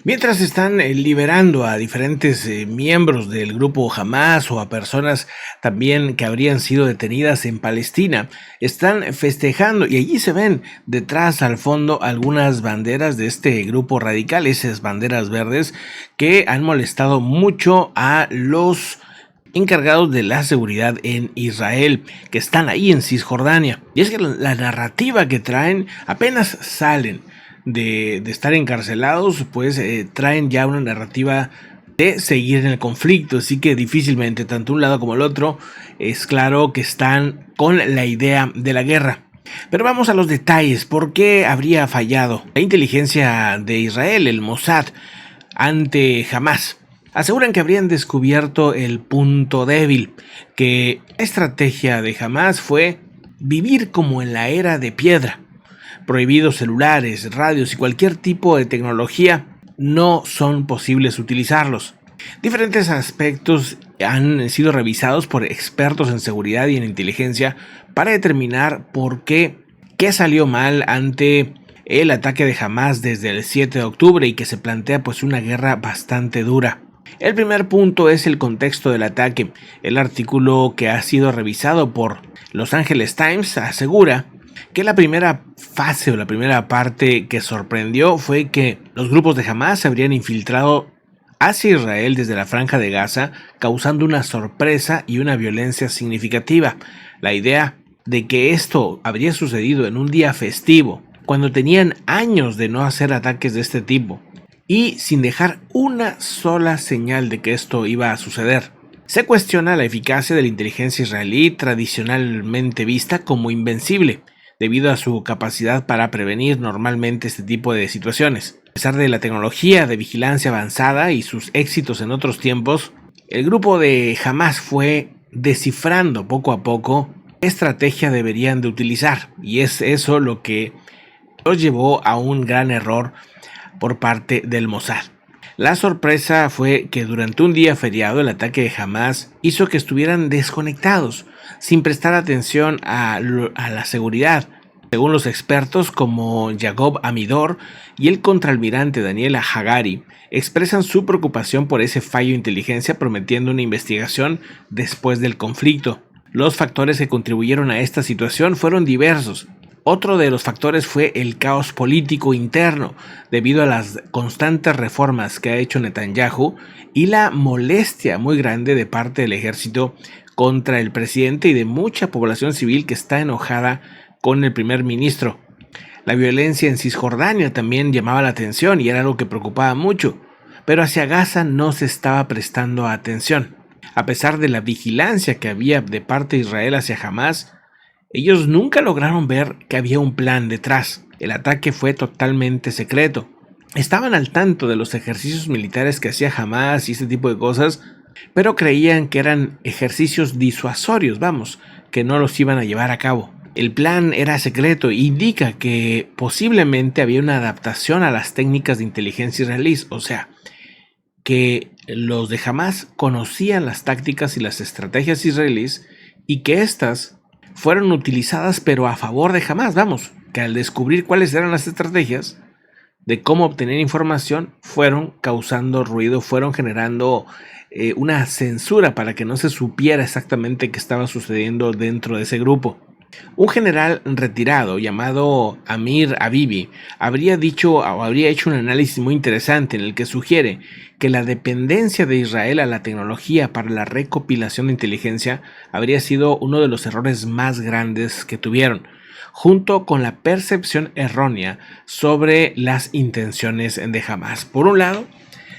Mientras están liberando a diferentes miembros del grupo Hamas o a personas también que habrían sido detenidas en Palestina, están festejando y allí se ven detrás al fondo algunas banderas de este grupo radical, esas banderas verdes que han molestado mucho a los encargados de la seguridad en Israel, que están ahí en Cisjordania. Y es que la narrativa que traen apenas salen de estar encarcelados, pues traen ya una narrativa de seguir en el conflicto, así que difícilmente tanto un lado como el otro es claro que están con la idea de la guerra. Pero vamos a los detalles. ¿Por qué habría fallado la inteligencia de Israel, el Mossad, ante Hamas? Aseguran que habrían descubierto el punto débil, que la estrategia de Hamas fue vivir como en la era de piedra. Prohibidos celulares, radios y cualquier tipo de tecnología, no son posibles utilizarlos. Diferentes aspectos han sido revisados por expertos en seguridad y en inteligencia para determinar qué salió mal ante el ataque de Hamas desde el 7 de octubre y que se plantea pues una guerra bastante dura. El primer punto es el contexto del ataque. El artículo que ha sido revisado por Los Angeles Times asegura que la primera fase o la primera parte que sorprendió fue que los grupos de Hamas se habrían infiltrado hacia Israel desde la Franja de Gaza, causando una sorpresa y una violencia significativa. La idea de que esto habría sucedido en un día festivo, cuando tenían años de no hacer ataques de este tipo, y sin dejar una sola señal de que esto iba a suceder. Se cuestiona la eficacia de la inteligencia israelí, tradicionalmente vista como invencible, debido a su capacidad para prevenir normalmente este tipo de situaciones. A pesar de la tecnología de vigilancia avanzada y sus éxitos en otros tiempos, el grupo de Hamas fue descifrando poco a poco qué estrategia deberían de utilizar, y es eso lo que los llevó a un gran error por parte del Mossad. La sorpresa fue que durante un día feriado el ataque de Hamas hizo que estuvieran desconectados, sin prestar atención a la seguridad. Según los expertos como Yacob Amidor y el contraalmirante Daniela Hagari, expresan su preocupación por ese fallo de inteligencia, prometiendo una investigación después del conflicto. Los factores que contribuyeron a esta situación fueron diversos. Otro de los factores fue el caos político interno, debido a las constantes reformas que ha hecho Netanyahu y la molestia muy grande de parte del ejército contra el presidente y de mucha población civil que está enojada con el primer ministro. La violencia en Cisjordania también llamaba la atención y era algo que preocupaba mucho, pero hacia Gaza no se estaba prestando atención. A pesar de la vigilancia que había de parte de Israel hacia Hamas, ellos nunca lograron ver que había un plan detrás. El ataque fue totalmente secreto. Estaban al tanto de los ejercicios militares que hacía Hamas y este tipo de cosas, pero creían que eran ejercicios disuasorios, que no los iban a llevar a cabo. El plan era secreto e indica que posiblemente había una adaptación a las técnicas de inteligencia israelíes, o sea, que los de Hamas conocían las tácticas y las estrategias israelíes y que éstas fueron utilizadas pero a favor de Hamas, que al descubrir cuáles eran las estrategias de cómo obtener información, fueron causando ruido, fueron generando una censura para que no se supiera exactamente qué estaba sucediendo dentro de ese grupo. Un general retirado llamado Amir Abibi habría hecho un análisis muy interesante en el que sugiere que la dependencia de Israel a la tecnología para la recopilación de inteligencia habría sido uno de los errores más grandes que tuvieron, junto con la percepción errónea sobre las intenciones de Hamas. Por un lado,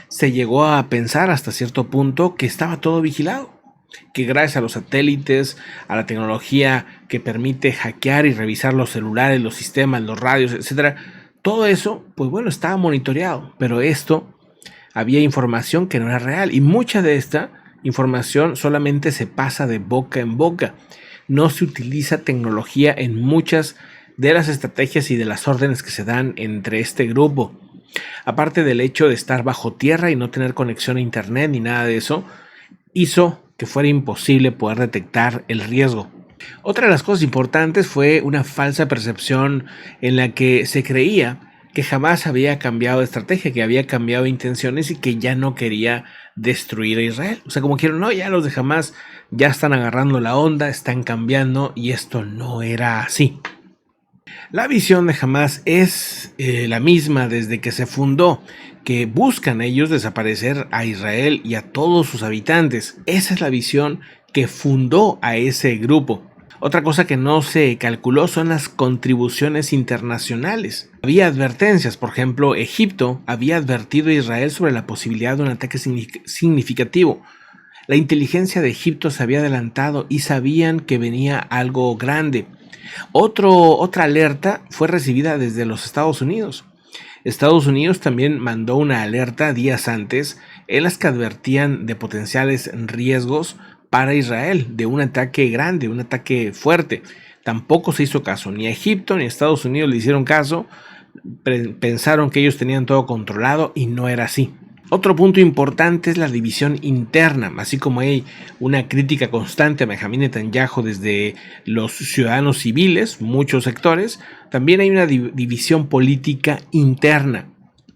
se llegó a pensar hasta cierto punto que estaba todo vigilado, que gracias a los satélites, a la tecnología que permite hackear y revisar los celulares, los sistemas, los radios, etc., todo eso, estaba monitoreado, pero había información que no era real y mucha de esta información solamente se pasa de boca en boca. No se utiliza tecnología en muchas de las estrategias y de las órdenes que se dan entre este grupo. Aparte del hecho de estar bajo tierra y no tener conexión a internet ni nada de eso, hizo que fuera imposible poder detectar el riesgo. Otra de las cosas importantes fue una falsa percepción en la que se creía que jamás había cambiado de estrategia, que había cambiado de intenciones y que ya no quería destruir a Israel. O sea, como quieren, no, ya los de Hamás ya están agarrando la onda, están cambiando y esto no era así. La visión de Hamás es la misma desde que se fundó, que buscan ellos desaparecer a Israel y a todos sus habitantes. Esa es la visión que fundó a ese grupo. Otra cosa que no se calculó son las contribuciones internacionales. Había advertencias, por ejemplo, Egipto había advertido a Israel sobre la posibilidad de un ataque significativo. La inteligencia de Egipto se había adelantado y sabían que venía algo grande. Otra alerta fue recibida desde los Estados Unidos. Estados Unidos también mandó una alerta días antes en las que advertían de potenciales riesgos para Israel, de un ataque grande, un ataque fuerte. Tampoco se hizo caso, ni a Egipto ni a Estados Unidos le hicieron caso, pensaron que ellos tenían todo controlado y no era así. Otro punto importante es la división interna, así como hay una crítica constante a Benjamín Netanyahu desde los ciudadanos civiles, muchos sectores, también hay una división política interna.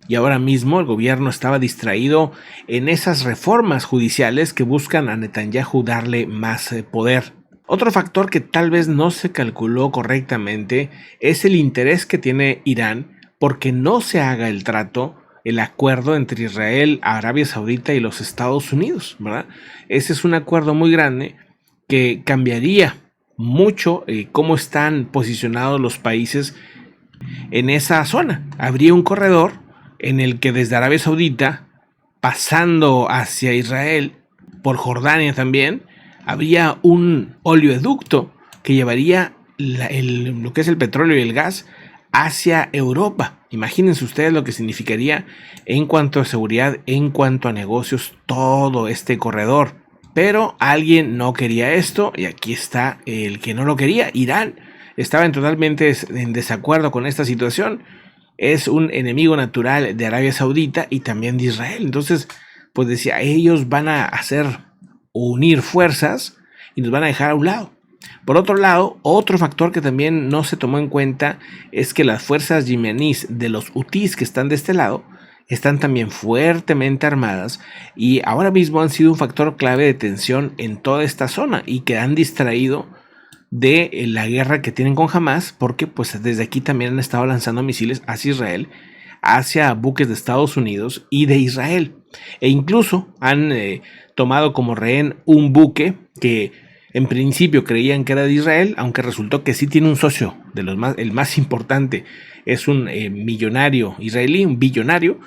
Y ahora mismo el gobierno estaba distraído en esas reformas judiciales que buscan a Netanyahu darle más poder. Otro factor que tal vez no se calculó correctamente es el interés que tiene Irán porque no se haga el trato, el acuerdo entre Israel, Arabia Saudita y los Estados Unidos, ¿verdad? Ese es un acuerdo muy grande que cambiaría mucho cómo están posicionados los países en esa zona. Habría un corredor en el que desde Arabia Saudita, pasando hacia Israel, por Jordania también, habría un oleoducto que llevaría lo que es el petróleo y el gas hacia Europa. Imagínense ustedes lo que significaría en cuanto a seguridad, en cuanto a negocios, todo este corredor. Pero alguien no quería esto y aquí está el que no lo quería. Irán estaba totalmente en desacuerdo con esta situación. Es un enemigo natural de Arabia Saudita y también de Israel. Entonces, pues decía, ellos van a hacer unir fuerzas y nos van a dejar a un lado. Por otro lado, otro factor que también no se tomó en cuenta es que las fuerzas yemeníes de los hutíes que están de este lado están también fuertemente armadas y ahora mismo han sido un factor clave de tensión en toda esta zona y que han distraído de la guerra que tienen con Hamás, porque pues desde aquí también han estado lanzando misiles hacia Israel, hacia buques de Estados Unidos y de Israel, e incluso han tomado como rehén un buque que en principio creían que era de Israel, aunque resultó que sí tiene un socio, el más importante, es un millonario israelí, un billonario,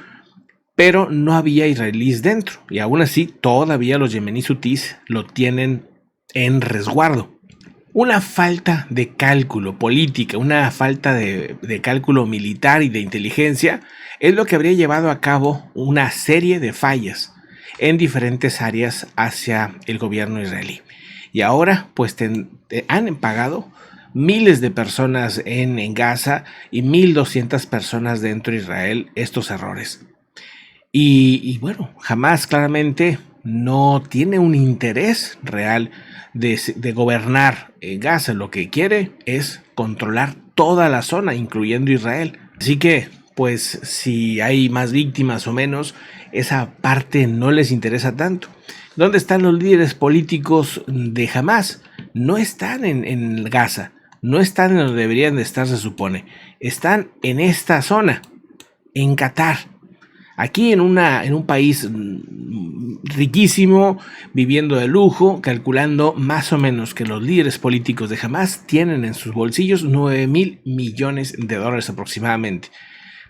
pero no había israelíes dentro, y aún así todavía los yemeníes hutíes lo tienen en resguardo. Una falta de cálculo política, una falta de cálculo militar y de inteligencia es lo que habría llevado a cabo una serie de fallas en diferentes áreas hacia el gobierno israelí. Y ahora pues han pagado miles de personas en Gaza y 1,200 personas dentro de Israel estos errores. Y bueno, Hamás claramente no tiene un interés real de gobernar Gaza. Lo que quiere es controlar toda la zona, incluyendo Israel. Así que, pues, si hay más víctimas o menos, esa parte no les interesa tanto. ¿Dónde están los líderes políticos de Hamás? No están en Gaza, no están en donde deberían de estar, se supone. Están en esta zona, en Qatar. Aquí en un país riquísimo, viviendo de lujo, calculando más o menos que los líderes políticos de Hamás tienen en sus bolsillos 9,000 millones de dólares aproximadamente.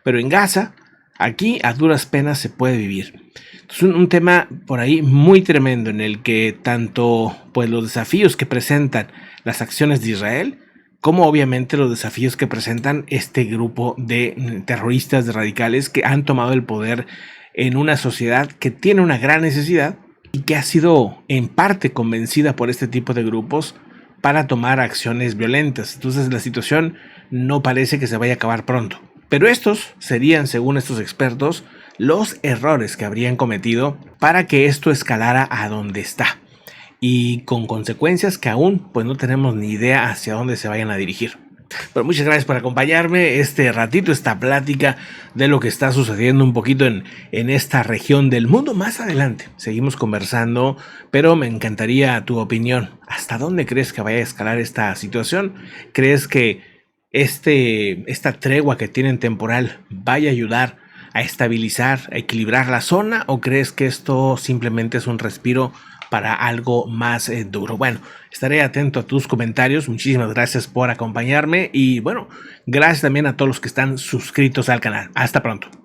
Pero en Gaza, aquí a duras penas se puede vivir. Es un tema por ahí muy tremendo en el que tanto pues, los desafíos que presentan las acciones de Israel, como obviamente los desafíos que presentan este grupo de terroristas, de radicales que han tomado el poder en una sociedad que tiene una gran necesidad y que ha sido en parte convencida por este tipo de grupos para tomar acciones violentas. Entonces la situación no parece que se vaya a acabar pronto. Pero estos serían, según estos expertos, los errores que habrían cometido para que esto escalara a donde está. Y con consecuencias que aún pues no tenemos ni idea hacia dónde se vayan a dirigir. Pero muchas gracias por acompañarme este ratito, esta plática de lo que está sucediendo un poquito en esta región del mundo. Más adelante seguimos conversando, pero me encantaría tu opinión. ¿Hasta dónde crees que vaya a escalar esta situación? ¿Crees que esta tregua que tienen temporal vaya a ayudar a estabilizar, a equilibrar la zona, o crees que esto simplemente es un respiro para algo más duro? Bueno, estaré atento a tus comentarios. Muchísimas gracias por acompañarme y bueno, gracias también a todos los que están suscritos al canal. Hasta pronto.